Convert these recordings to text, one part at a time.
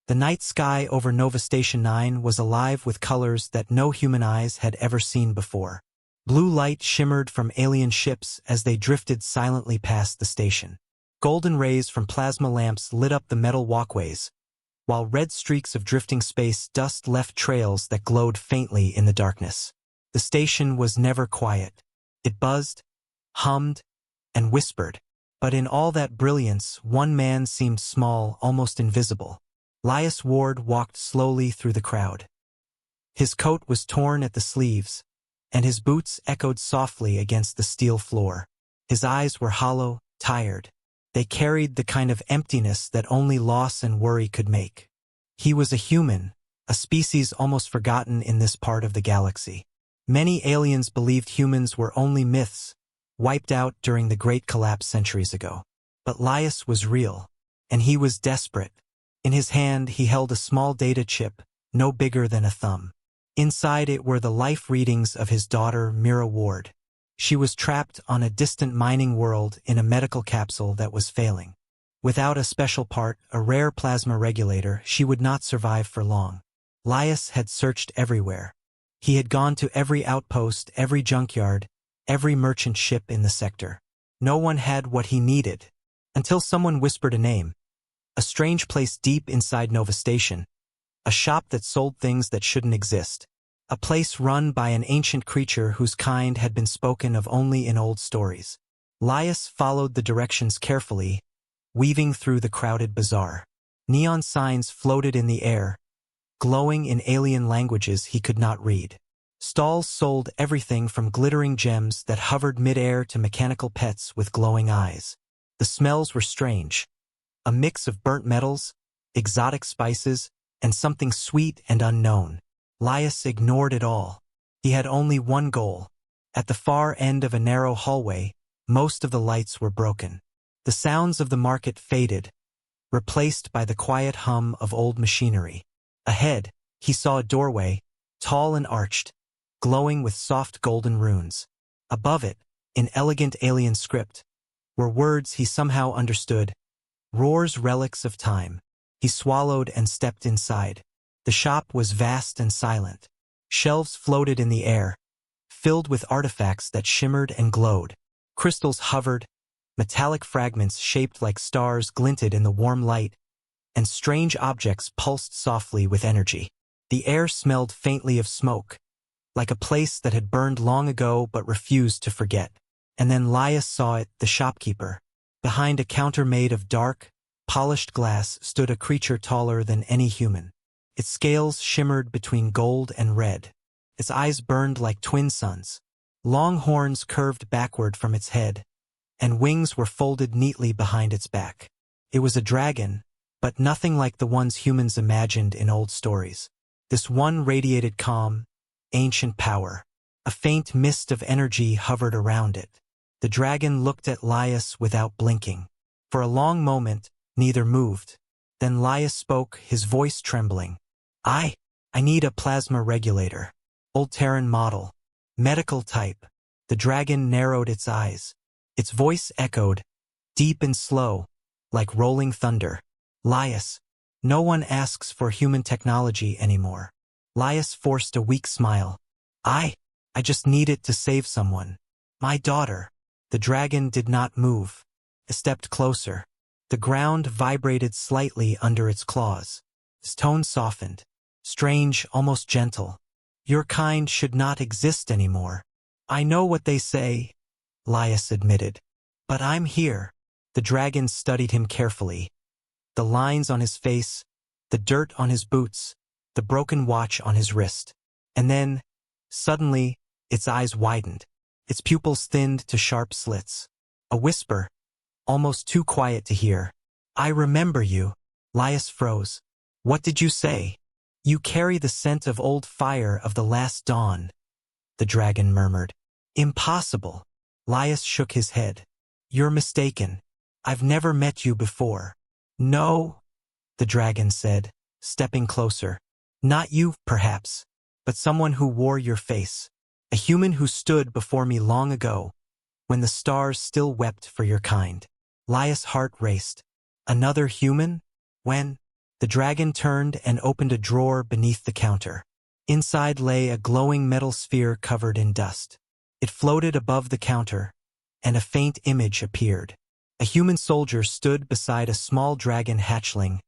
The night sky over Nova Station 9 was alive with colors that no human eyes had ever seen before. Blue light shimmered from alien ships as they drifted silently past the station. Golden rays from plasma lamps lit up the metal walkways, while red streaks of drifting space dust left trails that glowed faintly in the darkness. The station was never quiet. It buzzed, hummed, and whispered. But in all that brilliance, one man seemed small, almost invisible. Lias Ward walked slowly through the crowd. His coat was torn at the sleeves, and his boots echoed softly against the steel floor. His eyes were hollow, tired. They carried the kind of emptiness that only loss and worry could make. He was a human, a species almost forgotten in this part of the galaxy. Many aliens believed humans were only myths, wiped out during the Great Collapse centuries ago. But Lias was real, and he was desperate. In his hand he held a small data chip, no bigger than a thumb. Inside it were the life readings of his daughter, Mira Ward. She was trapped on a distant mining world in a medical capsule that was failing. Without a special part, a rare plasma regulator, she would not survive for long. Lias had searched everywhere. He had gone to every outpost, every junkyard, every merchant ship in the sector. No one had what he needed, until someone whispered a name. A strange place deep inside Nova Station. A shop that sold things that shouldn't exist. A place run by an ancient creature whose kind had been spoken of only in old stories. Lias followed the directions carefully, weaving through the crowded bazaar. Neon signs floated in the air, glowing in alien languages he could not read. Stalls sold everything from glittering gems that hovered mid-air to mechanical pets with glowing eyes. The smells were strange. A mix of burnt metals, exotic spices, and something sweet and unknown. Lias ignored it all. He had only one goal. At the far end of a narrow hallway, most of the lights were broken. The sounds of the market faded, replaced by the quiet hum of old machinery. Ahead, he saw a doorway, tall and arched, glowing with soft golden runes. Above it, in elegant alien script, were words he somehow understood. Roar's relics of time. He swallowed and stepped inside. The shop was vast and silent. Shelves floated in the air, filled with artifacts that shimmered and glowed. Crystals hovered, metallic fragments shaped like stars glinted in the warm light, and strange objects pulsed softly with energy. The air smelled faintly of smoke, like a place that had burned long ago but refused to forget. And then Lias saw it, the shopkeeper. Behind a counter made of dark, polished glass stood a creature taller than any human. Its scales shimmered between gold and red. Its eyes burned like twin suns. Long horns curved backward from its head, and wings were folded neatly behind its back. It was a dragon, but nothing like the ones humans imagined in old stories. This one radiated calm, ancient power. A faint mist of energy hovered around it. The dragon looked at Lias without blinking. For a long moment, neither moved. Then Lias spoke, his voice trembling. I need a plasma regulator. Old Terran model. Medical type. The dragon narrowed its eyes. Its voice echoed, deep and slow, like rolling thunder. Lias, no one asks for human technology anymore. Lias forced a weak smile. I just need it to save someone. My daughter. The dragon did not move. It stepped closer. The ground vibrated slightly under its claws. His tone softened. Strange, almost gentle. Your kind should not exist anymore. I know what they say, Lias admitted. But I'm here. The dragon studied him carefully. The lines on his face, the dirt on his boots, the broken watch on his wrist. And then, suddenly, its eyes widened. Its pupils thinned to sharp slits. A whisper, almost too quiet to hear. I remember you. Lias froze. What did you say? You carry the scent of old fire of the last dawn, the dragon murmured. Impossible. Lias shook his head. You're mistaken. I've never met you before. No, the dragon said, stepping closer. Not you, perhaps, but someone who wore your face. A human who stood before me long ago, when the stars still wept for your kind. Lias' heart raced. Another human? When? The dragon turned and opened a drawer beneath the counter. Inside lay a glowing metal sphere covered in dust. It floated above the counter, and a faint image appeared. A human soldier stood beside a small dragon hatchling,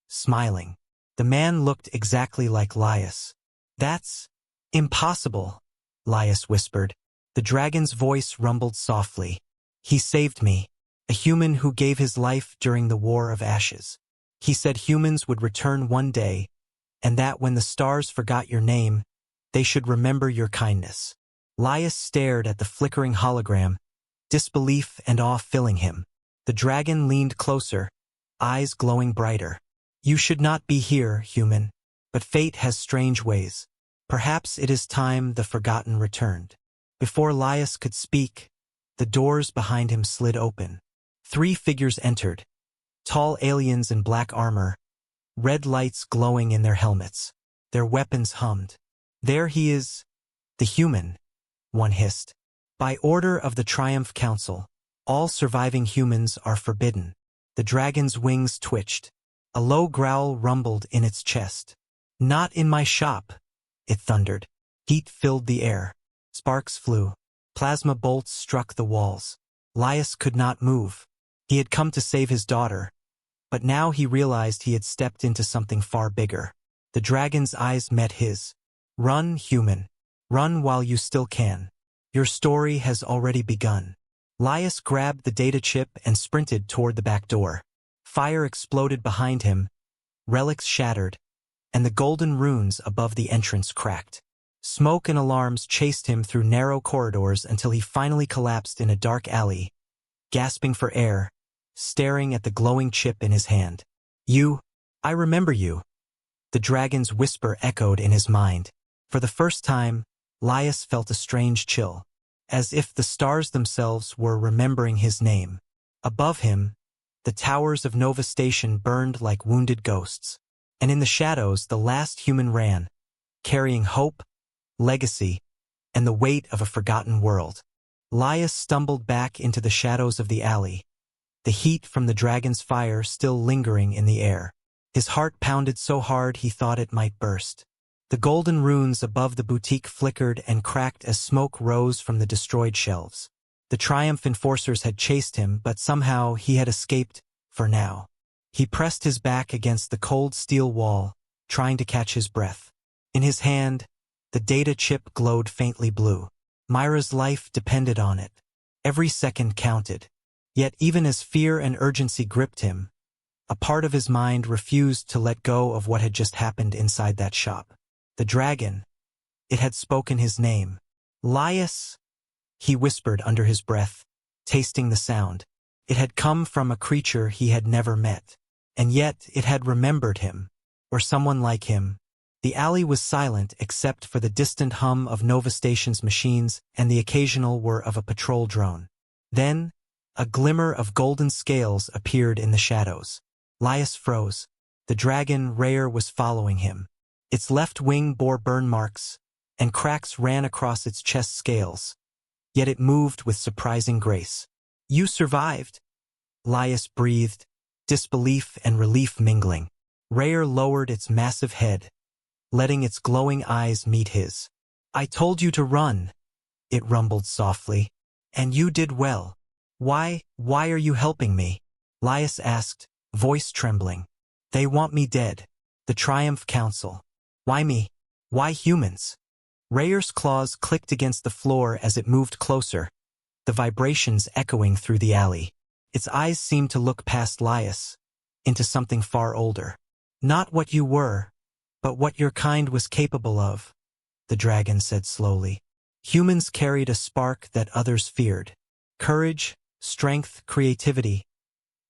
smiling. The man looked exactly like Laius. "That's impossible," Laius whispered. The dragon's voice rumbled softly. "He saved me, a human who gave his life during the War of Ashes. He said humans would return one day, and that when the stars forgot your name, they should remember your kindness." Laius stared at the flickering hologram, disbelief and awe filling him. The dragon leaned closer, eyes glowing brighter. "You should not be here, human, but fate has strange ways. Perhaps it is time the forgotten returned." Before Laius could speak, the doors behind him slid open. 3 figures entered, tall aliens in black armor, red lights glowing in their helmets. Their weapons hummed. "There he is, the human," one hissed. "By order of the Triumph Council, all surviving humans are forbidden." The dragon's wings twitched. A low growl rumbled in its chest. "Not in my shop," it thundered. Heat filled the air. Sparks flew. Plasma bolts struck the walls. Laius could not move. He had come to save his daughter, but now he realized he had stepped into something far bigger. The dragon's eyes met his. "Run, human. Run while you still can. Your story has already begun." Laius grabbed the data chip and sprinted toward the back door. Fire exploded behind him, relics shattered, and the golden runes above the entrance cracked. Smoke and alarms chased him through narrow corridors until he finally collapsed in a dark alley, gasping for air, staring at the glowing chip in his hand. I remember you." The dragon's whisper echoed in his mind. For the first time, Laius felt a strange chill, as if the stars themselves were remembering his name. Above him, the towers of Nova Station burned like wounded ghosts, and in the shadows the last human ran, carrying hope, legacy, and the weight of a forgotten world. Laius stumbled back into the shadows of the alley, the heat from the dragon's fire still lingering in the air. His heart pounded so hard he thought it might burst. The golden runes above the boutique flickered and cracked as smoke rose from the destroyed shelves. The Triumph enforcers had chased him, but somehow he had escaped, for now. He pressed his back against the cold steel wall, trying to catch his breath. In his hand, the data chip glowed faintly blue. Myra's life depended on it. Every second counted. Yet even as fear and urgency gripped him, a part of his mind refused to let go of what had just happened inside that shop. The dragon. It had spoken his name. "Laius," he whispered under his breath, tasting the sound. It had come from a creature he had never met. And yet it had remembered him, or someone like him. The alley was silent except for the distant hum of Nova Station's machines and the occasional whir of a patrol drone. Then, a glimmer of golden scales appeared in the shadows. Laius froze. The dragon Rare was following him. Its left wing bore burn marks, and cracks ran across its chest scales. Yet it moved with surprising grace. "You survived," Laius breathed, disbelief and relief mingling. Rare lowered its massive head, letting its glowing eyes meet his. "I told you to run," it rumbled softly. "And you did well. Why are you helping me?" Laius asked, voice trembling. "They want me dead. The Triumph Council." "Why me? Why humans?" Rare's claws clicked against the floor as it moved closer, the vibrations echoing through the alley. Its eyes seemed to look past Laius, into something far older. "Not what you were, but what your kind was capable of," the dragon said slowly. "Humans carried a spark that others feared. Courage, strength, creativity.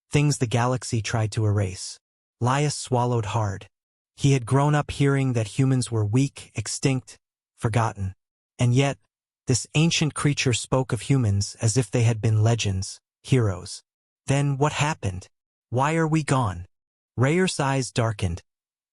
Things the galaxy tried to erase." Laius swallowed hard. He had grown up hearing that humans were weak, extinct, forgotten. And yet, this ancient creature spoke of humans as if they had been legends, heroes. Then what happened? Why are we gone? Rare's eyes darkened,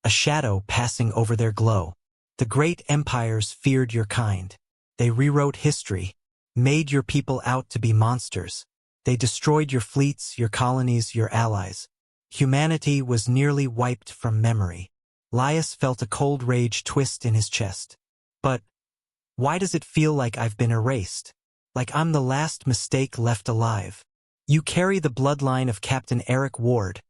a shadow passing over their glow. "The great empires feared your kind. They rewrote history, made your people out to be monsters. They destroyed your fleets, your colonies, your allies. Humanity was nearly wiped from memory. Laius felt a cold rage twist in his chest. But why does it feel like I've been erased? Like I'm the last mistake left alive? You carry the bloodline of Captain Eric Ward,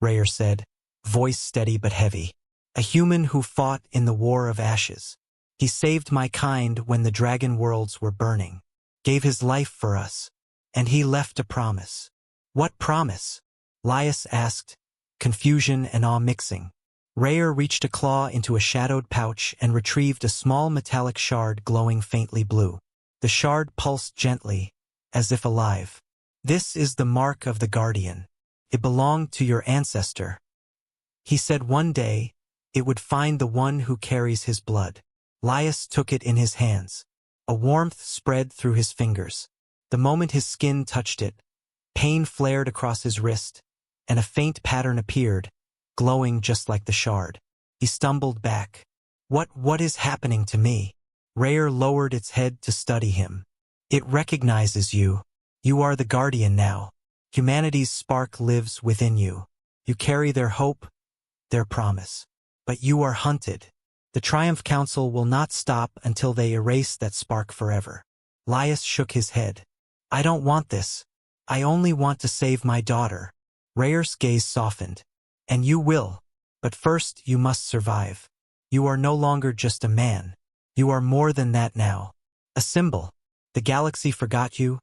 Rayer said, voice steady but heavy. A human who fought in the War of Ashes. He saved my kind when the dragon worlds were burning. Gave his life for us. And he left a promise. What promise? Laius asked, confusion and awe mixing. Rayer reached a claw into a shadowed pouch and retrieved a small metallic shard glowing faintly blue. The shard pulsed gently, as if alive. This is the mark of the Guardian. It belonged to your ancestor. He said one day, it would find the one who carries his blood. Laius took it in his hands. A warmth spread through his fingers. The moment his skin touched it, pain flared across his wrist, and a faint pattern appeared, glowing just like the shard. He stumbled back. What is happening to me? Rayer lowered its head to study him. It recognizes you. You are the Guardian now. Humanity's spark lives within you. You carry their hope, their promise. But you are hunted. The Triumph Council will not stop until they erase that spark forever. Laius shook his head. I don't want this. I only want to save my daughter. Rayer's gaze softened. And you will. But first you must survive. You are no longer just a man. You are more than that now. A symbol. The galaxy forgot you,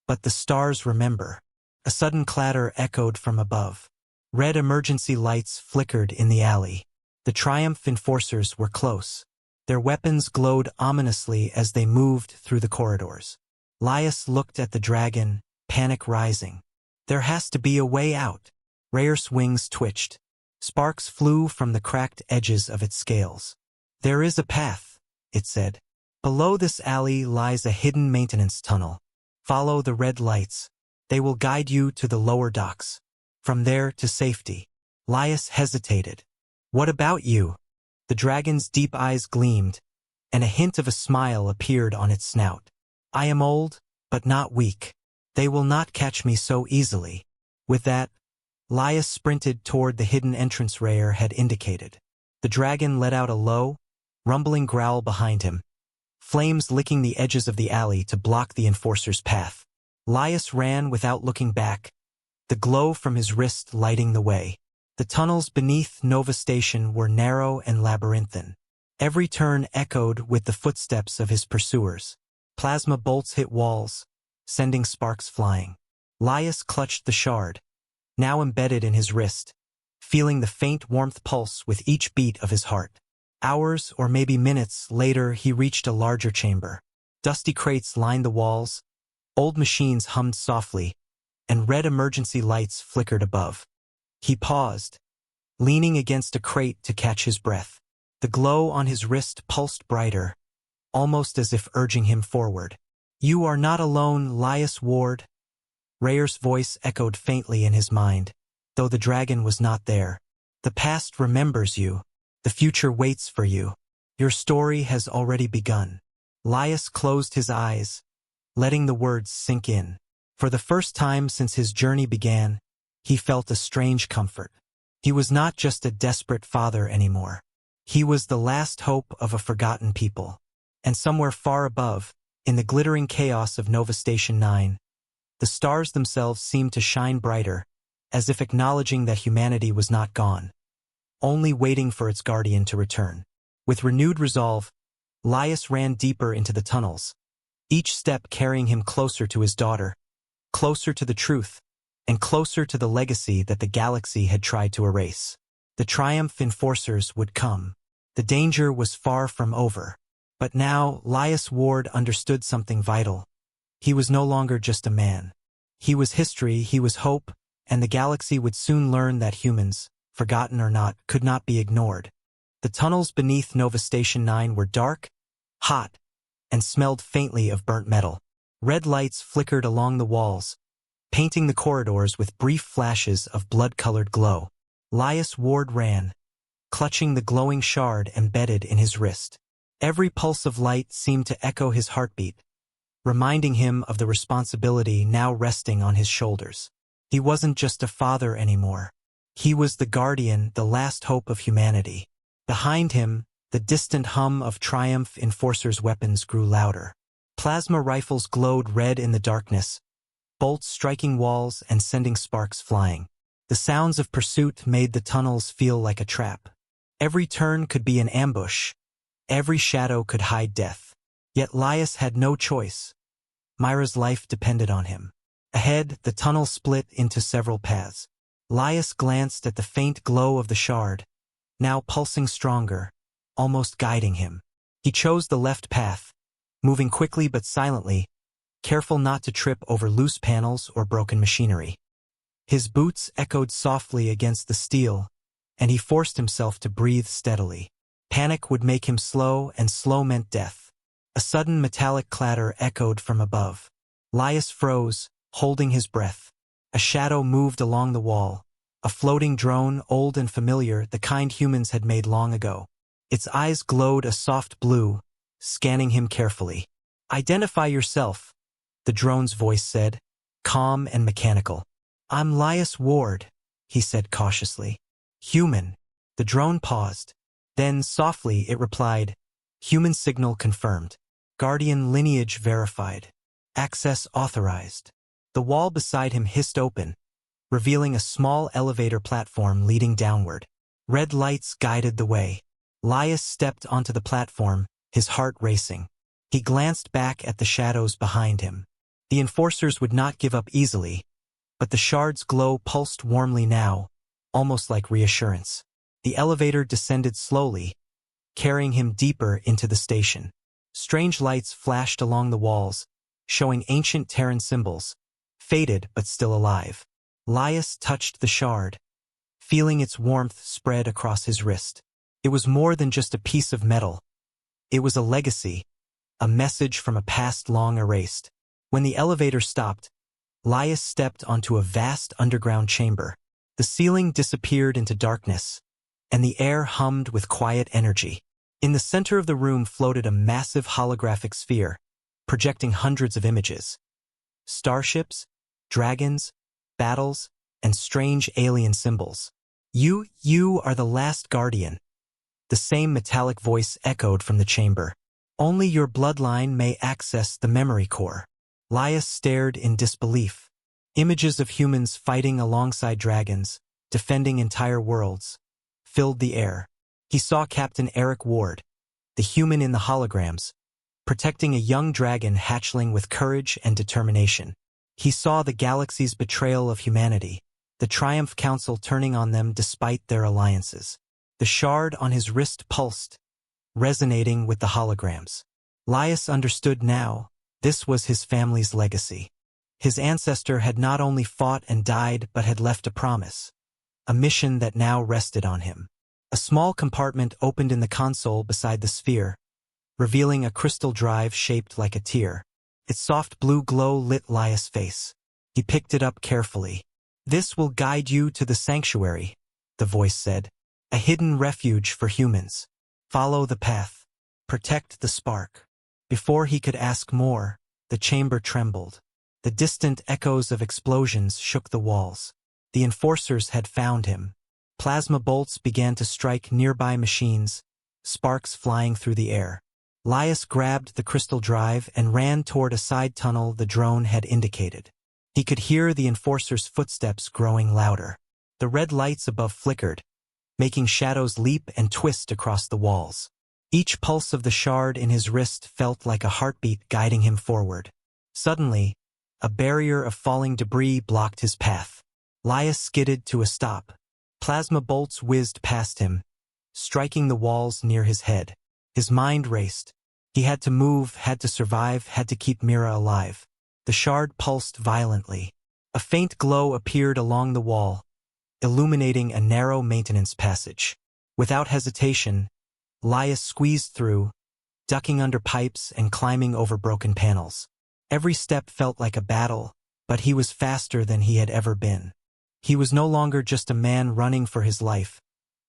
but the stars remember. A sudden clatter echoed from above. Red emergency lights flickered in the alley. The Triumph enforcers were close. Their weapons glowed ominously as they moved through the corridors. Laius looked at the dragon, panic rising. There has to be a way out. Rayer's wings twitched. Sparks flew from the cracked edges of its scales. There is a path, it said. Below this alley lies a hidden maintenance tunnel. Follow the red lights. They will guide you to the lower docks. From there to safety. Laius hesitated. What about you? The dragon's deep eyes gleamed, and a hint of a smile appeared on its snout. I am old, but not weak. They will not catch me so easily. With that, Laius sprinted toward the hidden entrance Rayer had indicated. The dragon let out a low, rumbling growl behind him, flames licking the edges of the alley to block the enforcer's path. Laius ran without looking back, the glow from his wrist lighting the way. The tunnels beneath Nova Station were narrow and labyrinthine. Every turn echoed with the footsteps of his pursuers. Plasma bolts hit walls, sending sparks flying. Laius clutched the shard, now embedded in his wrist, feeling the faint warmth pulse with each beat of his heart. Hours or maybe minutes later he reached a larger chamber. Dusty crates lined the walls, old machines hummed softly, and red emergency lights flickered above. He paused, leaning against a crate to catch his breath. The glow on his wrist pulsed brighter, almost as if urging him forward. You are not alone, Laius Ward. Rayer's voice echoed faintly in his mind, though the dragon was not there. The past remembers you. The future waits for you. Your story has already begun. Laius closed his eyes, letting the words sink in. For the first time since his journey began, he felt a strange comfort. He was not just a desperate father anymore. He was the last hope of a forgotten people. And somewhere far above, in the glittering chaos of Nova Station 9, the stars themselves seemed to shine brighter, as if acknowledging that humanity was not gone, only waiting for its guardian to return. With renewed resolve, Laius ran deeper into the tunnels, each step carrying him closer to his daughter, closer to the truth, and closer to the legacy that the galaxy had tried to erase. The Triumph enforcers would come. The danger was far from over. But now, Laius Ward understood something vital. He was no longer just a man. He was history, he was hope, and the galaxy would soon learn that humans, forgotten or not, could not be ignored. The tunnels beneath Nova Station 9 were dark, hot, and smelled faintly of burnt metal. Red lights flickered along the walls, painting the corridors with brief flashes of blood-colored glow. Laius Ward ran, clutching the glowing shard embedded in his wrist. Every pulse of light seemed to echo his heartbeat, reminding him of the responsibility now resting on his shoulders. He wasn't just a father anymore. He was the guardian, the last hope of humanity. Behind him, the distant hum of Triumph Enforcer's weapons grew louder. Plasma rifles glowed red in the darkness, bolts striking walls and sending sparks flying. The sounds of pursuit made the tunnels feel like a trap. Every turn could be an ambush. Every shadow could hide death. Yet Lias had no choice. Myra's life depended on him. Ahead, the tunnel split into several paths. Lias glanced at the faint glow of the shard, now pulsing stronger, almost guiding him. He chose the left path, moving quickly but silently, careful not to trip over loose panels or broken machinery. His boots echoed softly against the steel, and he forced himself to breathe steadily. Panic would make him slow, and slow meant death. A sudden metallic clatter echoed from above. Lias froze, holding his breath. A shadow moved along the wall, a floating drone, old and familiar, the kind humans had made long ago. Its eyes glowed a soft blue, scanning him carefully. "Identify yourself," the drone's voice said, calm and mechanical. "I'm Lias Ward," he said cautiously. "Human." The drone paused. Then, softly, it replied, "Human signal confirmed. Guardian lineage verified. Access authorized." The wall beside him hissed open, revealing a small elevator platform leading downward. Red lights guided the way. Lias stepped onto the platform, his heart racing. He glanced back at the shadows behind him. The enforcers would not give up easily, but the shard's glow pulsed warmly now, almost like reassurance. The elevator descended slowly, carrying him deeper into the station. Strange lights flashed along the walls, showing ancient Terran symbols, faded but still alive. Lias touched the shard, feeling its warmth spread across his wrist. It was more than just a piece of metal. It was a legacy, a message from a past long erased. When the elevator stopped, Lias stepped onto a vast underground chamber. The ceiling disappeared into darkness, and the air hummed with quiet energy. In the center of the room floated a massive holographic sphere, projecting hundreds of images. Starships, dragons, battles, and strange alien symbols. You are the last guardian." The same metallic voice echoed from the chamber. "Only your bloodline may access the memory core." Lias stared in disbelief. Images of humans fighting alongside dragons, defending entire worlds, filled the air. He saw Captain Eric Ward, the human in the holograms, protecting a young dragon hatchling with courage and determination. He saw the galaxy's betrayal of humanity, the Triumph Council turning on them despite their alliances. The shard on his wrist pulsed, resonating with the holograms. Lias understood now, this was his family's legacy. His ancestor had not only fought and died but had left a promise, a mission that now rested on him. A small compartment opened in the console beside the sphere, revealing a crystal drive shaped like a tear. Its soft blue glow lit Lias' face. He picked it up carefully. "This will guide you to the sanctuary," the voice said. "A hidden refuge for humans. Follow the path. Protect the spark." Before he could ask more, the chamber trembled. The distant echoes of explosions shook the walls. The enforcers had found him. Plasma bolts began to strike nearby machines, sparks flying through the air. Lias grabbed the crystal drive and ran toward a side tunnel the drone had indicated. He could hear the enforcer's footsteps growing louder. The red lights above flickered, making shadows leap and twist across the walls. Each pulse of the shard in his wrist felt like a heartbeat guiding him forward. Suddenly, a barrier of falling debris blocked his path. Lias skidded to a stop. Plasma bolts whizzed past him, striking the walls near his head. His mind raced. He had to move, had to survive, had to keep Mira alive. The shard pulsed violently. A faint glow appeared along the wall, illuminating a narrow maintenance passage. Without hesitation, Lias squeezed through, ducking under pipes and climbing over broken panels. Every step felt like a battle, but he was faster than he had ever been. He was no longer just a man running for his life.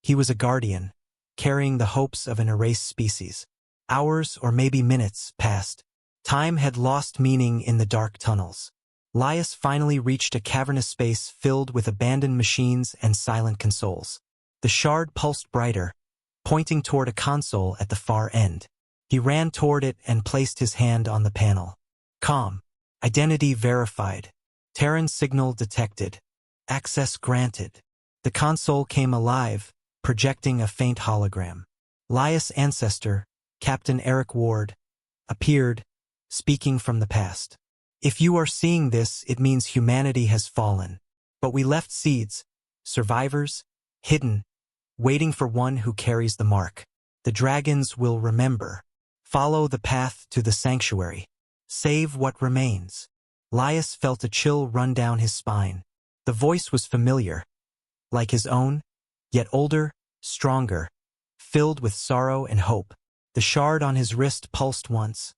He was a guardian, carrying the hopes of an erased species. Hours or maybe minutes passed. Time had lost meaning in the dark tunnels. Laius finally reached a cavernous space filled with abandoned machines and silent consoles. The shard pulsed brighter, pointing toward a console at the far end. He ran toward it and placed his hand on the panel. Calm. Identity verified. Terran signal detected. Access granted. The console came alive, projecting a faint hologram. Laius' ancestor, Captain Eric Ward, appeared, speaking from the past. If you are seeing this, it means humanity has fallen. But we left seeds, survivors, hidden, waiting for one who carries the mark. The dragons will remember. Follow the path to the sanctuary. Save what remains. Laius felt a chill run down his spine. The voice was familiar, like his own, yet older, stronger, filled with sorrow and hope. The shard on his wrist pulsed once,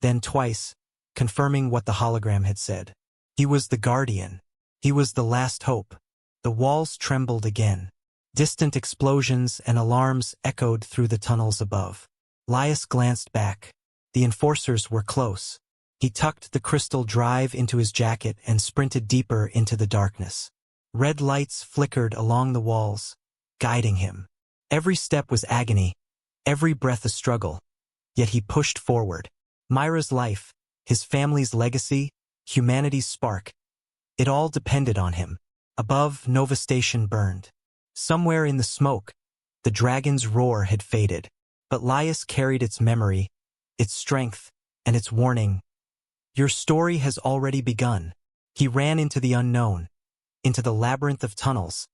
then twice, confirming what the hologram had said. He was the guardian. He was the last hope. The walls trembled again. Distant explosions and alarms echoed through the tunnels above. Laius glanced back. The enforcers were close. He tucked the crystal drive into his jacket and sprinted deeper into the darkness. Red lights flickered along the walls, guiding him. Every step was agony, every breath a struggle. Yet he pushed forward. Myra's life, his family's legacy, humanity's spark. It all depended on him. Above, Nova Station burned. Somewhere in the smoke, the dragon's roar had faded. But Laius carried its memory, its strength, and its warning. Your story has already begun. He ran into the unknown, into the labyrinth of tunnels,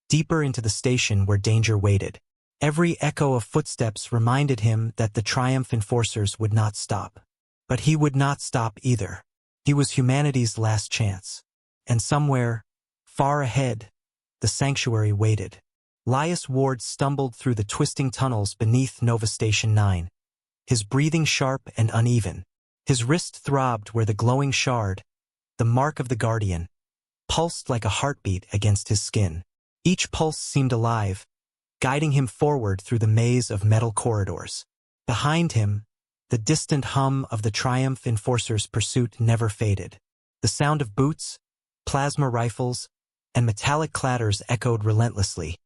deeper into the station where danger waited. Every echo of footsteps reminded him that the Triumph enforcers would not stop. But he would not stop either. He was humanity's last chance. And somewhere, far ahead, the sanctuary waited. Laius Ward stumbled through the twisting tunnels beneath Nova Station 9, his breathing sharp and uneven. His wrist throbbed where the glowing shard, the mark of the Guardian, pulsed like a heartbeat against his skin. Each pulse seemed alive, guiding him forward through the maze of metal corridors. Behind him, the distant hum of the Triumph Enforcers' pursuit never faded. The sound of boots, plasma rifles, and metallic clatters echoed relentlessly,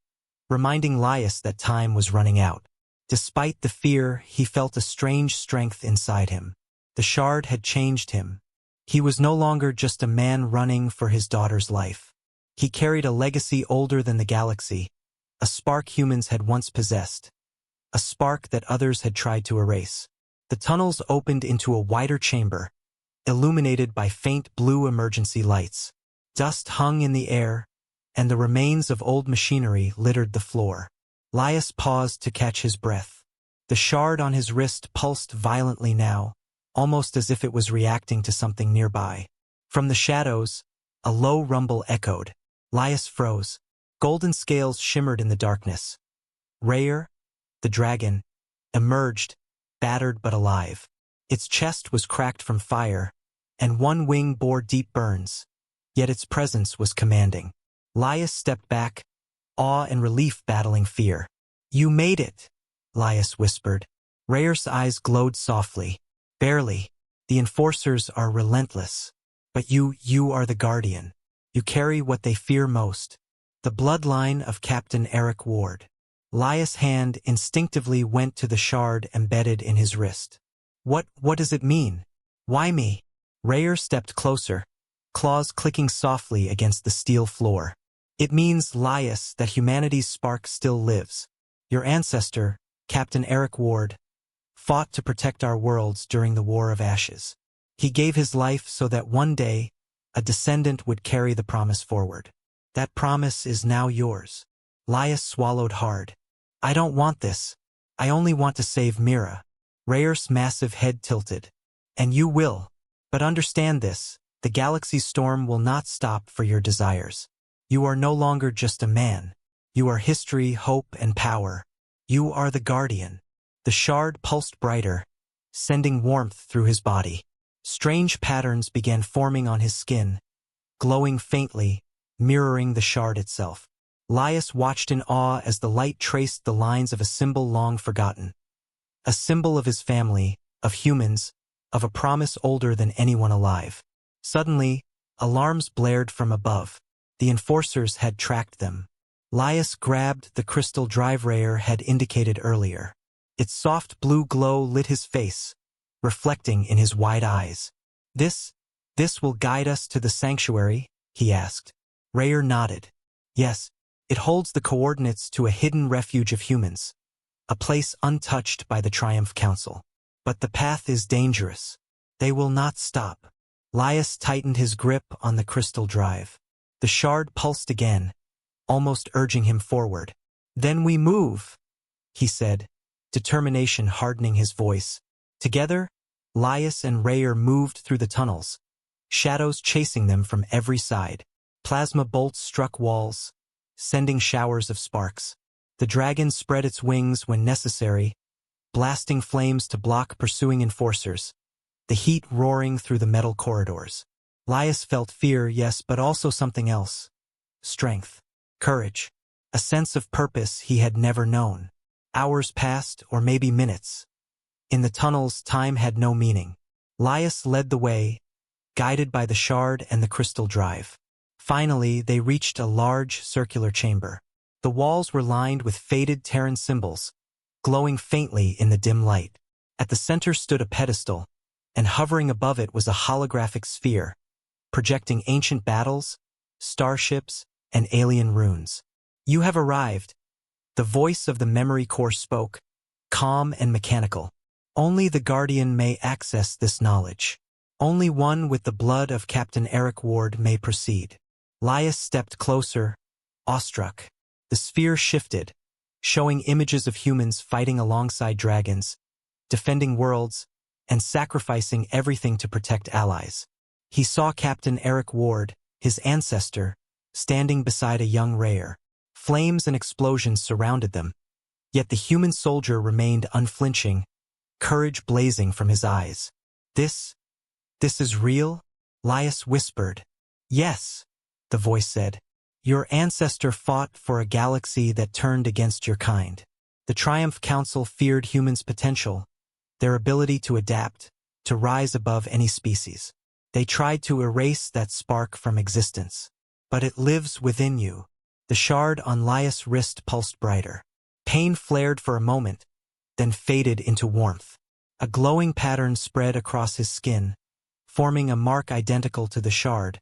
reminding Laius that time was running out. Despite the fear, he felt a strange strength inside him. The shard had changed him. He was no longer just a man running for his daughter's life. He carried a legacy older than the galaxy, a spark humans had once possessed, a spark that others had tried to erase. The tunnels opened into a wider chamber, illuminated by faint blue emergency lights. Dust hung in the air, and the remains of old machinery littered the floor. Laius paused to catch his breath. The shard on his wrist pulsed violently now, almost as if it was reacting to something nearby. From the shadows, a low rumble echoed. Laius froze. Golden scales shimmered in the darkness. Rayur, the dragon, emerged, battered but alive. Its chest was cracked from fire, and one wing bore deep burns. Yet its presence was commanding. Laius stepped back, awe and relief battling fear. You made it, Laius whispered. Rayur's eyes glowed softly. Barely. The enforcers are relentless. But you are the guardian. You carry what they fear most. The bloodline of Captain Eric Ward. Laius' hand instinctively went to the shard embedded in his wrist. What does it mean? Why me? Rayur stepped closer, claws clicking softly against the steel floor. It means, Laius, that humanity's spark still lives. Your ancestor, Captain Eric Ward, fought to protect our worlds during the War of Ashes. He gave his life so that one day, a descendant would carry the promise forward. That promise is now yours. Laius swallowed hard. I don't want this. I only want to save Mira. Rayur's massive head tilted. And you will. But understand this, the galaxy's storm will not stop for your desires. You are no longer just a man. You are history, hope, and power. You are the guardian. The shard pulsed brighter, sending warmth through his body. Strange patterns began forming on his skin, glowing faintly, mirroring the shard itself. Laius watched in awe as the light traced the lines of a symbol long forgotten. A symbol of his family, of humans, of a promise older than anyone alive. Suddenly, Alarms blared from above. The enforcers had tracked them. Laius grabbed the crystal drive Rayer had indicated earlier. Its soft blue glow lit his face, reflecting in his wide eyes. This will guide us to the sanctuary?" he asked. Rayer nodded. "Yes, it holds the coordinates to a hidden refuge of humans, a place untouched by the Triumph Council. But the path is dangerous. They will not stop." Laius tightened his grip on the crystal drive. The shard pulsed again, almost urging him forward. "Then we move," he said, determination hardening his voice. Together, Laius and Rayer moved through the tunnels, shadows chasing them from every side. Plasma bolts struck walls, sending showers of sparks. The dragon spread its wings when necessary, blasting flames to block pursuing enforcers, the heat roaring through the metal corridors. Laius felt fear, yes, but also something else. Strength, courage, a sense of purpose he had never known. Hours passed, or maybe minutes. In the tunnels, time had no meaning. Laius led the way, guided by the shard and the crystal drive. Finally, they reached a large circular chamber. The walls were lined with faded Terran symbols, glowing faintly in the dim light. At the center stood a pedestal, and hovering above it was a holographic sphere, projecting ancient battles, starships, and alien runes. "You have arrived," the voice of the memory core spoke, calm and mechanical. "Only the Guardian may access this knowledge. Only one with the blood of Captain Eric Ward may proceed." Laius stepped closer, awestruck. The sphere shifted, showing images of humans fighting alongside dragons, defending worlds, and sacrificing everything to protect allies. He saw Captain Eric Ward, his ancestor, standing beside a young Rayer. Flames and explosions surrounded them, yet the human soldier remained unflinching, courage blazing from his eyes. This is real?" Laius whispered. "Yes," the voice said. "Your ancestor fought for a galaxy that turned against your kind. The Triumph Council feared humans' potential, their ability to adapt, to rise above any species. They tried to erase that spark from existence. But it lives within you." The shard on Laius' wrist pulsed brighter. Pain flared for a moment, then faded into warmth. A glowing pattern spread across his skin, forming a mark identical to the shard,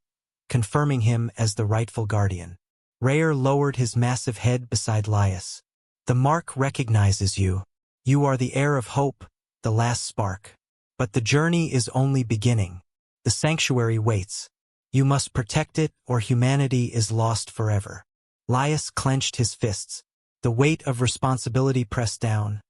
confirming him as the rightful guardian. Rayer lowered his massive head beside Laius. "The mark recognizes you. You are the heir of hope, the last spark. But the journey is only beginning. The sanctuary waits. You must protect it, or humanity is lost forever." Laius clenched his fists. The weight of responsibility pressed down,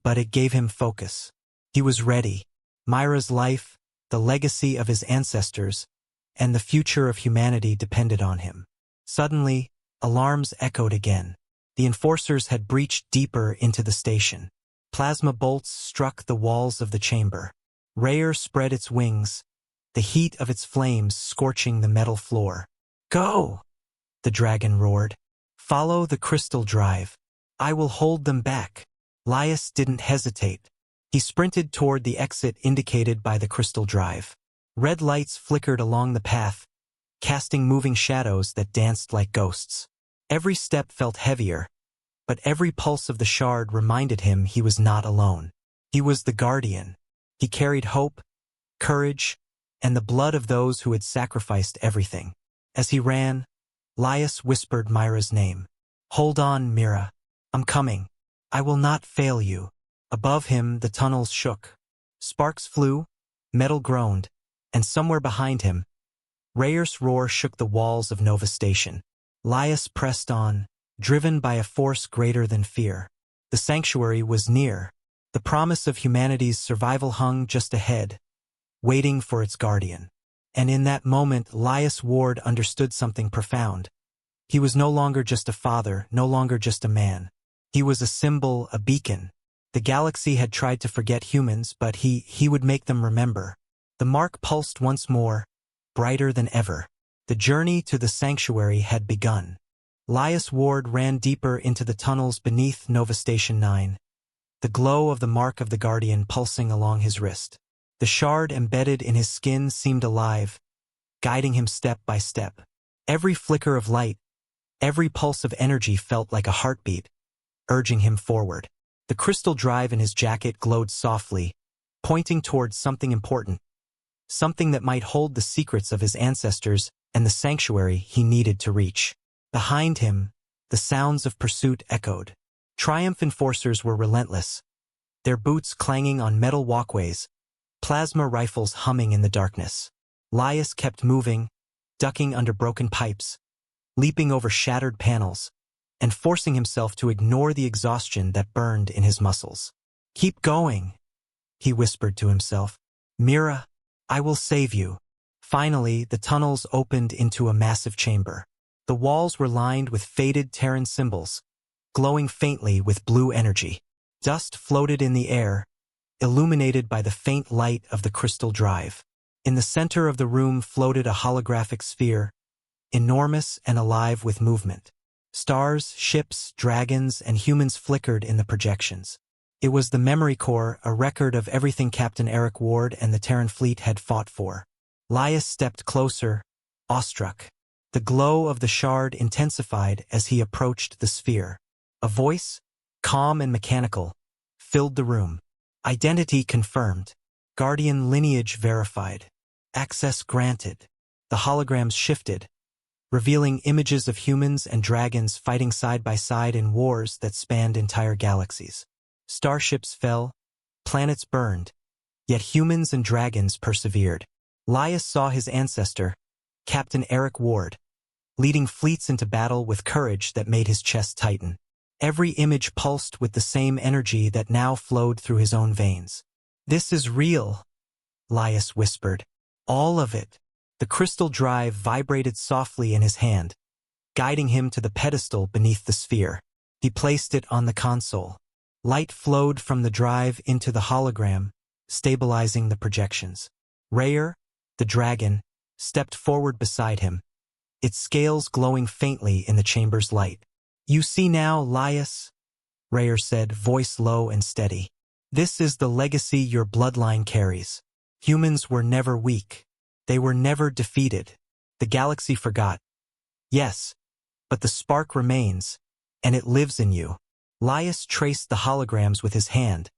but it gave him focus. He was ready. Myra's life, the legacy of his ancestors, and the future of humanity depended on him. Suddenly, alarms echoed again. The enforcers had breached deeper into the station. Plasma bolts struck the walls of the chamber. Rayer spread its wings, the heat of its flames scorching the metal floor. "Go!" the dragon roared. "Follow the crystal drive. I will hold them back." Laius didn't hesitate. He sprinted toward the exit indicated by the crystal drive. Red lights flickered along the path, casting moving shadows that danced like ghosts. Every step felt heavier, but every pulse of the shard reminded him he was not alone. He was the guardian. He carried hope, courage, and the blood of those who had sacrificed everything. As he ran, Laius whispered Myra's name. "Hold on, Mira. I'm coming. I will not fail you." Above him, the tunnels shook. Sparks flew, metal groaned, and somewhere behind him, Rayer's roar shook the walls of Nova Station. Laius pressed on, driven by a force greater than fear. The sanctuary was near. The promise of humanity's survival hung just ahead, waiting for its guardian. And in that moment, Laius Ward understood something profound. He was no longer just a father, no longer just a man. He was a symbol, a beacon. The galaxy had tried to forget humans, but he would make them remember. The mark pulsed once more, brighter than ever. The journey to the sanctuary had begun. Laius Ward ran deeper into the tunnels beneath Nova Station 9, the glow of the mark of the Guardian pulsing along his wrist. The shard embedded in his skin seemed alive, guiding him step by step. Every flicker of light, every pulse of energy felt like a heartbeat, urging him forward. The crystal drive in his jacket glowed softly, pointing towards something important, something that might hold the secrets of his ancestors and the sanctuary he needed to reach. Behind him, the sounds of pursuit echoed. Triumph enforcers were relentless, their boots clanging on metal walkways, plasma rifles humming in the darkness. Laius kept moving, ducking under broken pipes, leaping over shattered panels, and forcing himself to ignore the exhaustion that burned in his muscles. "Keep going," he whispered to himself. "Mira, I will save you." Finally, the tunnels opened into a massive chamber. The walls were lined with faded Terran symbols, glowing faintly with blue energy. Dust floated in the air, illuminated by the faint light of the crystal drive. In the center of the room floated a holographic sphere, enormous and alive with movement. Stars, ships, dragons, and humans flickered in the projections. It was the memory core, a record of everything Captain Eric Ward and the Terran fleet had fought for. Laius stepped closer, awestruck. The glow of the shard intensified as he approached the sphere. A voice, calm and mechanical, filled the room. Identity confirmed. Guardian lineage verified. Access granted. The holograms shifted, revealing images of humans and dragons fighting side by side in wars that spanned entire galaxies. Starships fell, planets burned, yet humans and dragons persevered. Laius saw his ancestor, Captain Eric Ward, leading fleets into battle with courage that made his chest tighten. Every image pulsed with the same energy that now flowed through his own veins. "This is real," Laius whispered. "All of it." The crystal drive vibrated softly in his hand, guiding him to the pedestal beneath the sphere. He placed it on the console. Light flowed from the drive into the hologram, stabilizing the projections. Rayur, the dragon, stepped forward beside him, its scales glowing faintly in the chamber's light. "You see now, Laius," Rayur said, voice low and steady. "This is the legacy your bloodline carries. Humans were never weak. They were never defeated. The galaxy forgot. Yes, but the spark remains, and it lives in you." Laius traced the holograms with his hand,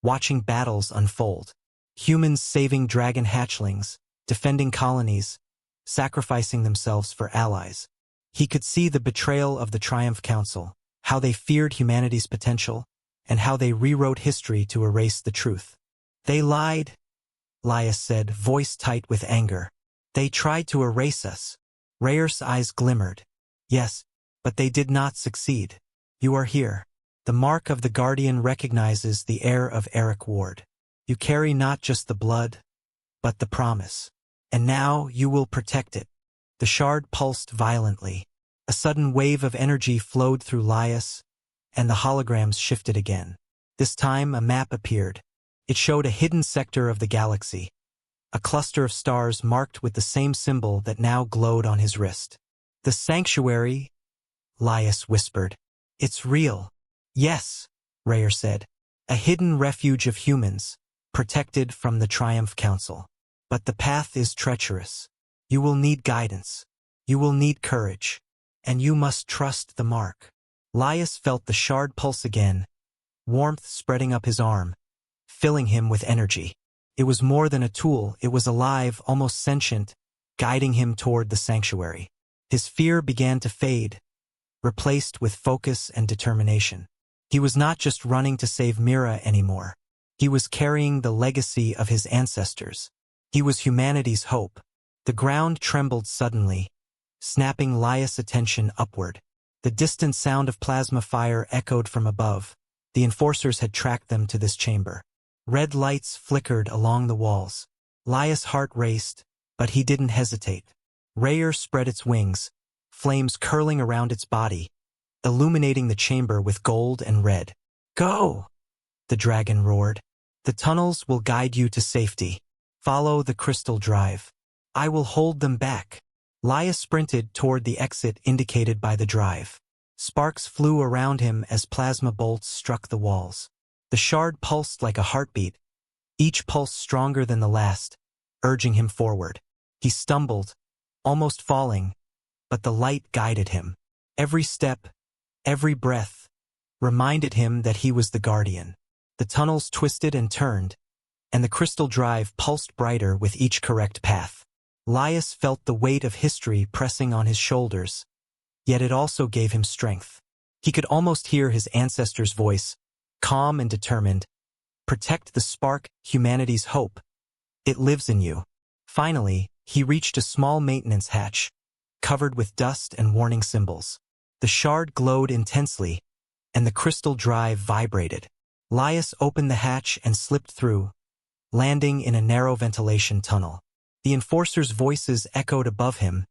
watching battles unfold. Humans saving dragon hatchlings, defending colonies, sacrificing themselves for allies. He could see the betrayal of the Triumph Council, how they feared humanity's potential, and how they rewrote history to erase the truth. "They lied," Laius said, voice tight with anger. "They tried to erase us." Rayur's eyes glimmered. "Yes, but they did not succeed. You are here. The mark of the Guardian recognizes the heir of Eric Ward. You carry not just the blood, but the promise. And now you will protect it." The shard pulsed violently. A sudden wave of energy flowed through Laius, and the holograms shifted again. This time a map appeared. It showed a hidden sector of the galaxy, a cluster of stars marked with the same symbol that now glowed on his wrist. "The sanctuary," Laius whispered. "It's real." "Yes," Rayur said. "A hidden refuge of humans, protected from the Triumph Council. But the path is treacherous. You will need guidance. You will need courage. And you must trust the mark." Laius felt the shard pulse again, warmth spreading up his arm, filling him with energy. It was more than a tool, it was alive, almost sentient, guiding him toward the sanctuary. His fear began to fade, replaced with focus and determination. He was not just running to save Mira anymore. He was carrying the legacy of his ancestors. He was humanity's hope. The ground trembled suddenly, snapping Laius' attention upward. The distant sound of plasma fire echoed from above. The enforcers had tracked them to this chamber. Red lights flickered along the walls. Laius' heart raced, but he didn't hesitate. Rayur spread its wings, flames curling around its body, illuminating the chamber with gold and red. "Go!" the dragon roared. "The tunnels will guide you to safety. Follow the crystal drive. I will hold them back." Laius sprinted toward the exit indicated by the drive. Sparks flew around him as plasma bolts struck the walls. The shard pulsed like a heartbeat, each pulse stronger than the last, urging him forward. He stumbled, almost falling, but the light guided him. Every step, every breath, reminded him that he was the guardian. The tunnels twisted and turned, and the crystal drive pulsed brighter with each correct path. Laius felt the weight of history pressing on his shoulders, yet it also gave him strength. He could almost hear his ancestor's voice, calm and determined. Protect the spark, humanity's hope. It lives in you. Finally, he reached a small maintenance hatch, covered with dust and warning symbols. The shard glowed intensely, and the crystal drive vibrated. Laius opened the hatch and slipped through, landing in a narrow ventilation tunnel. The enforcers' voices echoed above him,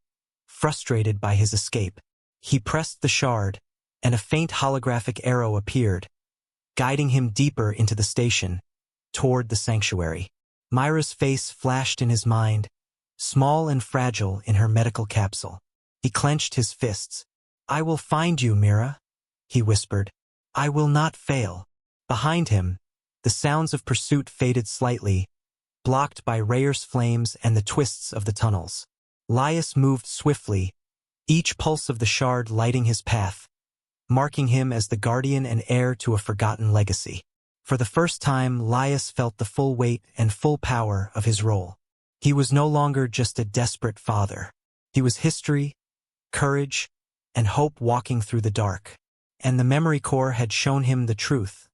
frustrated by his escape. He pressed the shard, and a faint holographic arrow appeared, guiding him deeper into the station, toward the sanctuary. Myra's face flashed in his mind, small and fragile in her medical capsule. He clenched his fists. "I will find you, Mira," he whispered. "I will not fail." Behind him, the sounds of pursuit faded slightly, blocked by Rayer's flames and the twists of the tunnels. Laius moved swiftly, each pulse of the shard lighting his path, marking him as the guardian and heir to a forgotten legacy. For the first time, Laius felt the full weight and full power of his role. He was no longer just a desperate father. He was history, courage, and hope walking through the dark. And the memory core had shown him the truth.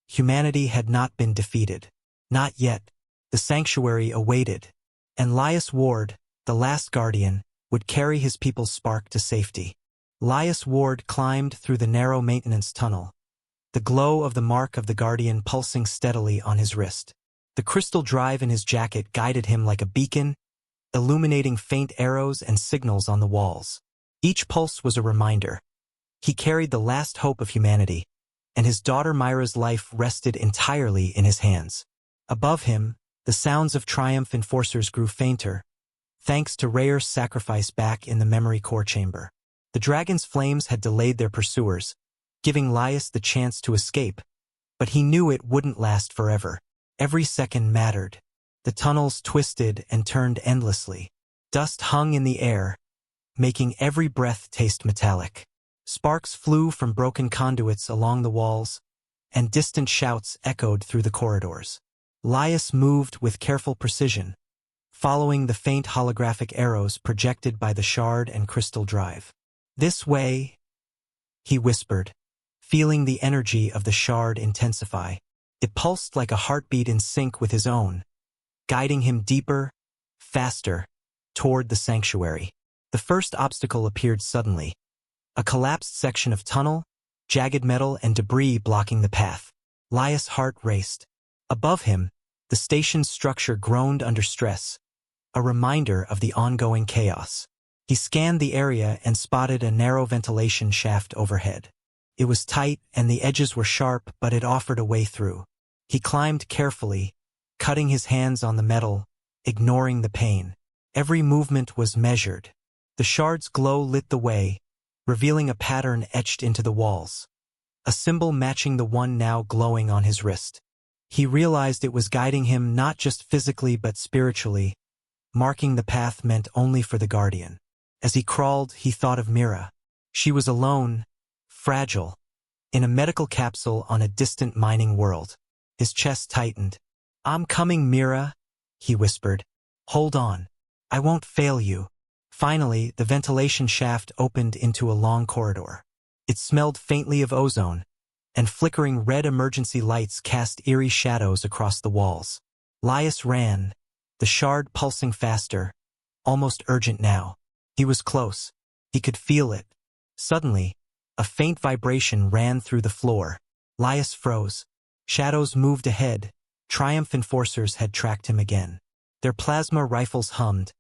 Humanity had not been defeated. Not yet. The sanctuary awaited, and Laius Ward, the last guardian, would carry his people's spark to safety. Laius Ward climbed through the narrow maintenance tunnel, the glow of the mark of the guardian pulsing steadily on his wrist. The crystal drive in his jacket guided him like a beacon, illuminating faint arrows and signals on the walls. Each pulse was a reminder. He carried the last hope of humanity, and his daughter Myra's life rested entirely in his hands. Above him, the sounds of triumph enforcers grew fainter, thanks to Rayer's sacrifice back in the memory core chamber. The dragon's flames had delayed their pursuers, giving Laius the chance to escape, but he knew it wouldn't last forever. Every second mattered. The tunnels twisted and turned endlessly. Dust hung in the air, making every breath taste metallic. Sparks flew from broken conduits along the walls, and distant shouts echoed through the corridors. Laius moved with careful precision, following the faint holographic arrows projected by the shard and crystal drive. "This way," he whispered, feeling the energy of the shard intensify. It pulsed like a heartbeat in sync with his own, guiding him deeper, faster, toward the sanctuary. The first obstacle appeared suddenly, a collapsed section of tunnel, jagged metal and debris blocking the path. Laius' heart raced. Above him, the station's structure groaned under stress, a reminder of the ongoing chaos. He scanned the area and spotted a narrow ventilation shaft overhead. It was tight and the edges were sharp, but it offered a way through. He climbed carefully, cutting his hands on the metal, ignoring the pain. Every movement was measured. The shard's glow lit the way, revealing a pattern etched into the walls, a symbol matching the one now glowing on his wrist. He realized it was guiding him not just physically but spiritually, marking the path meant only for the guardian. As he crawled, he thought of Mira. She was alone, fragile, in a medical capsule on a distant mining world. His chest tightened. "I'm coming, Mira," he whispered. "Hold on. I won't fail you." Finally, the ventilation shaft opened into a long corridor. It smelled faintly of ozone, and flickering red emergency lights cast eerie shadows across the walls. Laius ran, the shard pulsing faster, almost urgent now. He was close. He could feel it. Suddenly, a faint vibration ran through the floor. Laius froze. Shadows moved ahead. Triumph enforcers had tracked him again. Their plasma rifles hummed,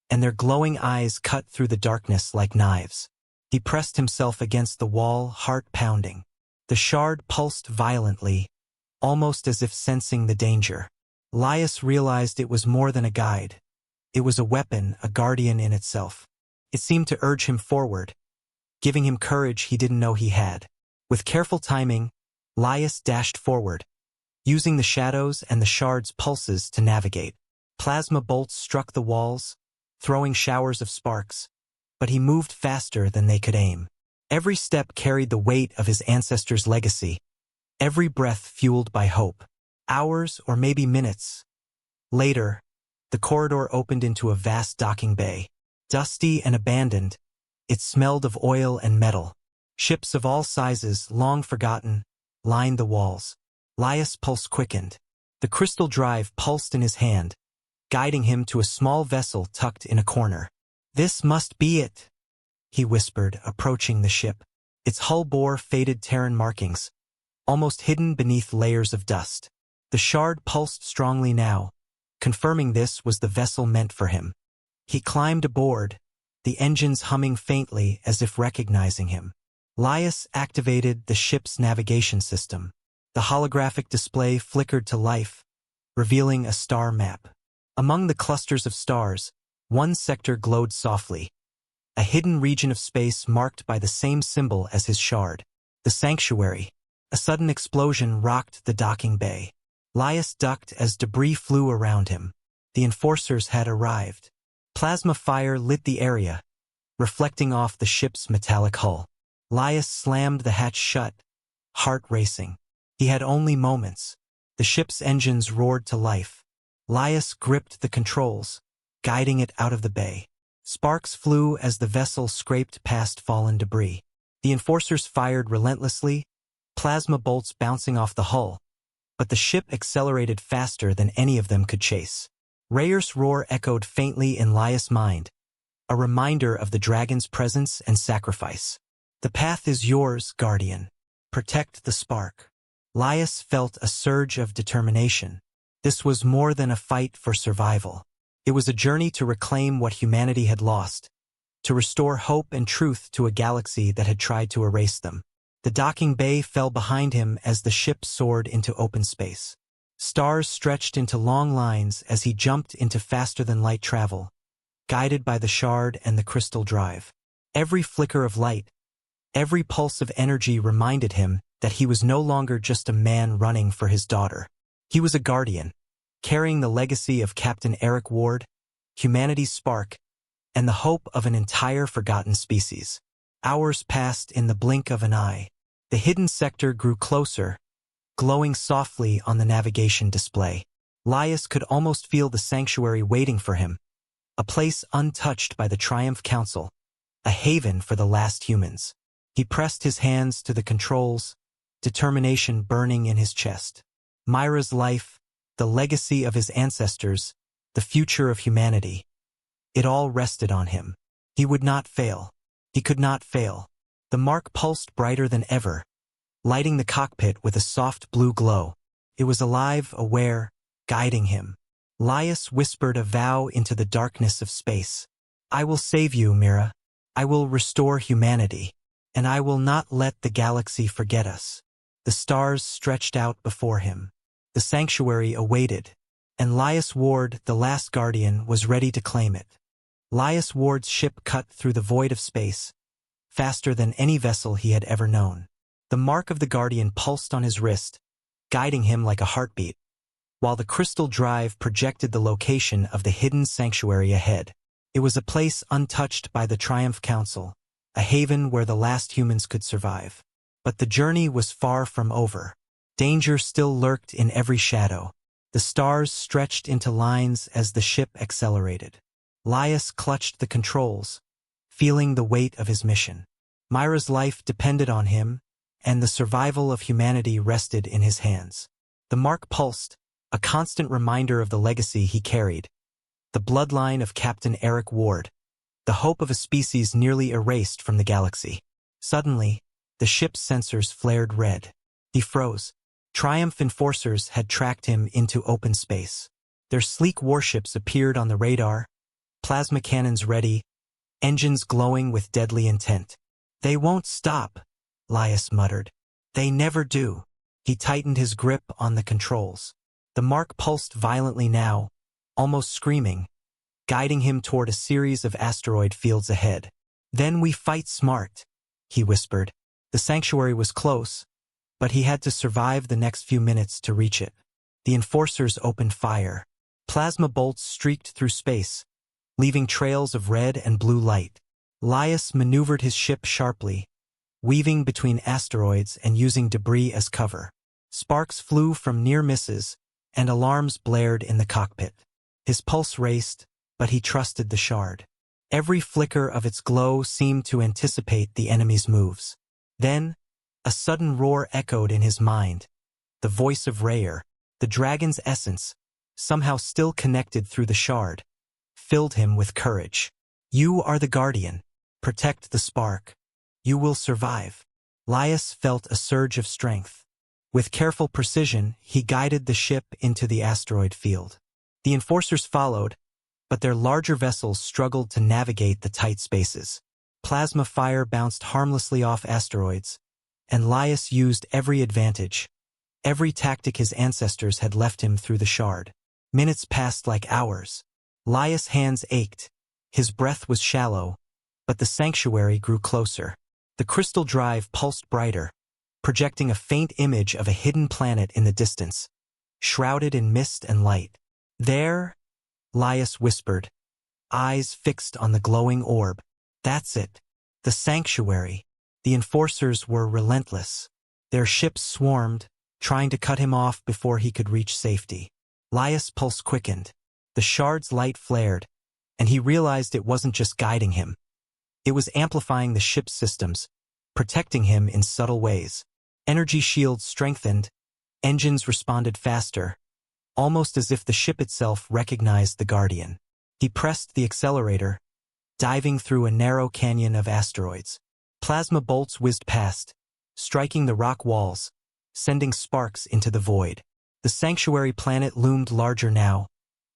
and their glowing eyes cut through the darkness like knives. He pressed himself against the wall, heart pounding. The shard pulsed violently, almost as if sensing the danger. Laius realized it was more than a guide. It was a weapon, a guardian in itself. It seemed to urge him forward, giving him courage he didn't know he had. With careful timing, Laius dashed forward, using the shadows and the shard's pulses to navigate. Plasma bolts struck the walls, throwing showers of sparks, but he moved faster than they could aim. Every step carried the weight of his ancestors' legacy, every breath fueled by hope. Hours or maybe minutes later, the corridor opened into a vast docking bay. Dusty and abandoned, it smelled of oil and metal. Ships of all sizes, long forgotten, lined the walls. Laius' pulse quickened. The crystal drive pulsed in his hand, guiding him to a small vessel tucked in a corner. "This must be it," he whispered, approaching the ship. Its hull bore faded Terran markings, almost hidden beneath layers of dust. The shard pulsed strongly now, confirming this was the vessel meant for him. He climbed aboard, the engines humming faintly as if recognizing him. Laius activated the ship's navigation system. The holographic display flickered to life, revealing a star map. Among the clusters of stars, one sector glowed softly, a hidden region of space marked by the same symbol as his shard. The sanctuary. A sudden explosion rocked the docking bay. Laius ducked as debris flew around him. The enforcers had arrived. Plasma fire lit the area, reflecting off the ship's metallic hull. Laius slammed the hatch shut, heart racing. He had only moments. The ship's engines roared to life. Laius gripped the controls, guiding it out of the bay. Sparks flew as the vessel scraped past fallen debris. The enforcers fired relentlessly, plasma bolts bouncing off the hull, but the ship accelerated faster than any of them could chase. Rayer's roar echoed faintly in Laius' mind, a reminder of the dragon's presence and sacrifice. "The path is yours, Guardian. Protect the spark." Laius felt a surge of determination. This was more than a fight for survival. It was a journey to reclaim what humanity had lost, to restore hope and truth to a galaxy that had tried to erase them. The docking bay fell behind him as the ship soared into open space. Stars stretched into long lines as he jumped into faster-than-light travel, guided by the shard and the crystal drive. Every flicker of light, every pulse of energy reminded him that he was no longer just a man running for his daughter. He was a guardian, carrying the legacy of Captain Eric Ward, humanity's spark, and the hope of an entire forgotten species. Hours passed in the blink of an eye. The hidden sector grew closer, glowing softly on the navigation display. Laius could almost feel the sanctuary waiting for him, a place untouched by the Triumph Council, a haven for the last humans. He pressed his hands to the controls, determination burning in his chest. Myra's life, the legacy of his ancestors, the future of humanity. It all rested on him. He would not fail. He could not fail. The mark pulsed brighter than ever, lighting the cockpit with a soft blue glow. It was alive, aware, guiding him. Laius whispered a vow into the darkness of space. "I will save you, Mira. I will restore humanity. And I will not let the galaxy forget us." The stars stretched out before him. The sanctuary awaited, and Laius Ward, the last guardian, was ready to claim it. Laius Ward's ship cut through the void of space, faster than any vessel he had ever known. The mark of the Guardian pulsed on his wrist, guiding him like a heartbeat, while the crystal drive projected the location of the hidden sanctuary ahead. It was a place untouched by the Triumph Council, a haven where the last humans could survive. But the journey was far from over. Danger still lurked in every shadow. The stars stretched into lines as the ship accelerated. Laius clutched the controls, feeling the weight of his mission. Myra's life depended on him, and the survival of humanity rested in his hands. The mark pulsed, a constant reminder of the legacy he carried, the bloodline of Captain Eric Ward, the hope of a species nearly erased from the galaxy. Suddenly, the ship's sensors flared red. He froze. Triumph enforcers had tracked him into open space. Their sleek warships appeared on the radar, plasma cannons ready, engines glowing with deadly intent. "They won't stop," Laius muttered. "They never do." He tightened his grip on the controls. The mark pulsed violently now, almost screaming, guiding him toward a series of asteroid fields ahead. "Then we fight smart," he whispered. The sanctuary was close, but he had to survive the next few minutes to reach it. The enforcers opened fire. Plasma bolts streaked through space, leaving trails of red and blue light. Laius maneuvered his ship sharply, weaving between asteroids and using debris as cover. Sparks flew from near misses, and alarms blared in the cockpit. His pulse raced, but he trusted the shard. Every flicker of its glow seemed to anticipate the enemy's moves. Then, a sudden roar echoed in his mind. The voice of Rayr, the dragon's essence, somehow still connected through the shard, filled him with courage. "You are the guardian. Protect the spark. You will survive." Laius felt a surge of strength. With careful precision, he guided the ship into the asteroid field. The enforcers followed, but their larger vessels struggled to navigate the tight spaces. Plasma fire bounced harmlessly off asteroids, and Laius used every advantage, every tactic his ancestors had left him through the shard. Minutes passed like hours. Laius' hands ached. His breath was shallow, but the sanctuary grew closer. The crystal drive pulsed brighter, projecting a faint image of a hidden planet in the distance, shrouded in mist and light. "There," Laius whispered, eyes fixed on the glowing orb. "That's it. The sanctuary." The enforcers were relentless. Their ships swarmed, trying to cut him off before he could reach safety. Laius' pulse quickened. The shard's light flared, and he realized it wasn't just guiding him. It was amplifying the ship's systems, protecting him in subtle ways. Energy shields strengthened, engines responded faster, almost as if the ship itself recognized the guardian. He pressed the accelerator, diving through a narrow canyon of asteroids. Plasma bolts whizzed past, striking the rock walls, sending sparks into the void. The sanctuary planet loomed larger now,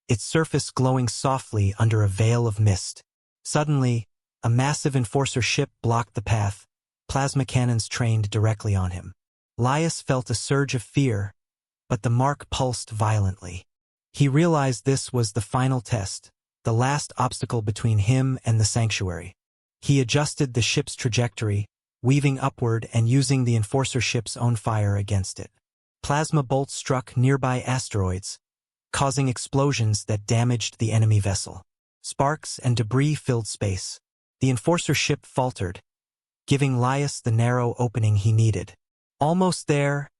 its surface glowing softly under a veil of mist. Suddenly, a massive enforcer ship blocked the path, plasma cannons trained directly on him. Laius felt a surge of fear, but the mark pulsed violently. He realized this was the final test, the last obstacle between him and the sanctuary. He adjusted the ship's trajectory, weaving upward and using the enforcer ship's own fire against it. Plasma bolts struck nearby asteroids, causing explosions that damaged the enemy vessel. Sparks and debris filled space. The enforcer ship faltered, giving Laius the narrow opening he needed. "Almost there,"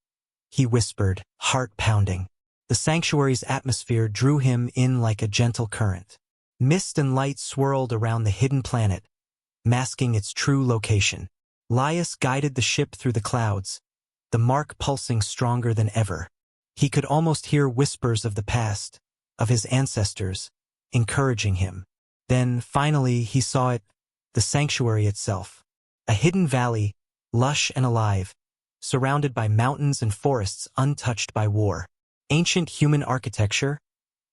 he whispered, heart pounding. The sanctuary's atmosphere drew him in like a gentle current. Mist and light swirled around the hidden planet, masking its true location. Laius guided the ship through the clouds, the mark pulsing stronger than ever. He could almost hear whispers of the past, of his ancestors, encouraging him. Then, finally, he saw it, the sanctuary itself. A hidden valley, lush and alive, surrounded by mountains and forests untouched by war. Ancient human architecture,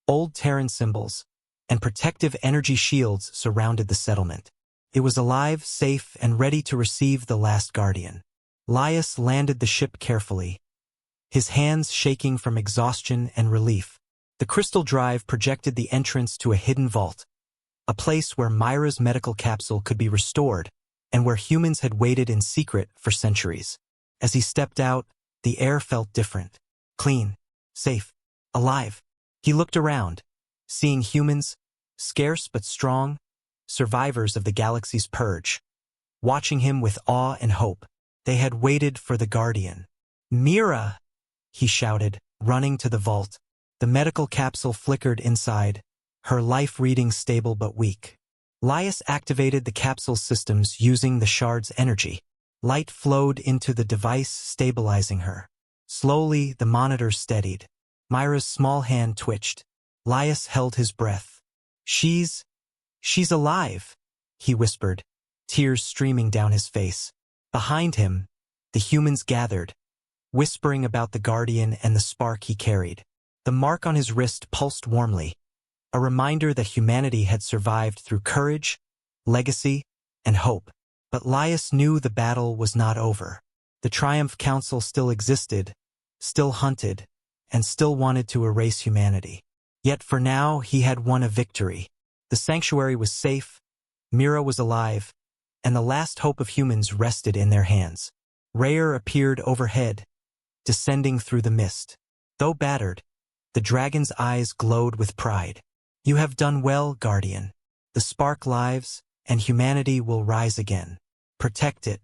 old Terran symbols, and protective energy shields surrounded the settlement. It was alive, safe, and ready to receive the last guardian. Laius landed the ship carefully, his hands shaking from exhaustion and relief. The crystal drive projected the entrance to a hidden vault, a place where Myra's medical capsule could be restored and where humans had waited in secret for centuries. As he stepped out, the air felt different. Clean, safe, alive. He looked around, seeing humans, scarce but strong, survivors of the galaxy's purge. Watching him with awe and hope, they had waited for the guardian. "Mira!" he shouted, running to the vault. The medical capsule flickered inside, her life reading stable but weak. Laius activated the capsule's systems using the shard's energy. Light flowed into the device, stabilizing her. Slowly, the monitors steadied. Myra's small hand twitched. Laius held his breath. She's alive," he whispered, tears streaming down his face. Behind him, the humans gathered, whispering about the guardian and the spark he carried. The mark on his wrist pulsed warmly, a reminder that humanity had survived through courage, legacy, and hope. But Laius knew the battle was not over. The Triumph Council still existed, still hunted, and still wanted to erase humanity. Yet for now, he had won a victory. The sanctuary was safe, Mira was alive, and the last hope of humans rested in their hands. Rayr appeared overhead, descending through the mist. Though battered, the dragon's eyes glowed with pride. "You have done well, Guardian. The spark lives, and humanity will rise again. Protect it.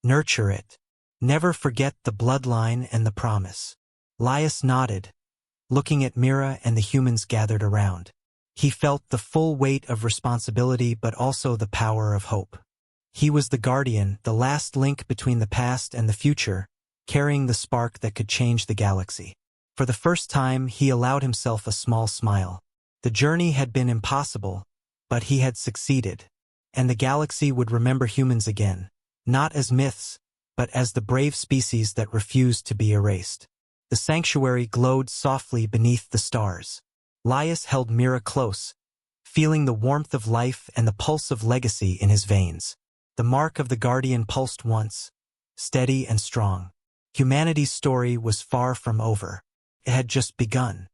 Nurture it. Never forget the bloodline and the promise. Laius nodded, looking at Mira and the humans gathered around. He felt the full weight of responsibility but also the power of hope. He was the guardian, the last link between the past and the future, carrying the spark that could change the galaxy. For the first time, he allowed himself a small smile. The journey had been impossible, but he had succeeded. And the galaxy would remember humans again, not as myths, but as the brave species that refused to be erased. The sanctuary glowed softly beneath the stars. Laius held Mira close, feeling the warmth of life and the pulse of legacy in his veins. The mark of the guardian pulsed once, steady and strong. Humanity's story was far from over. It had just begun.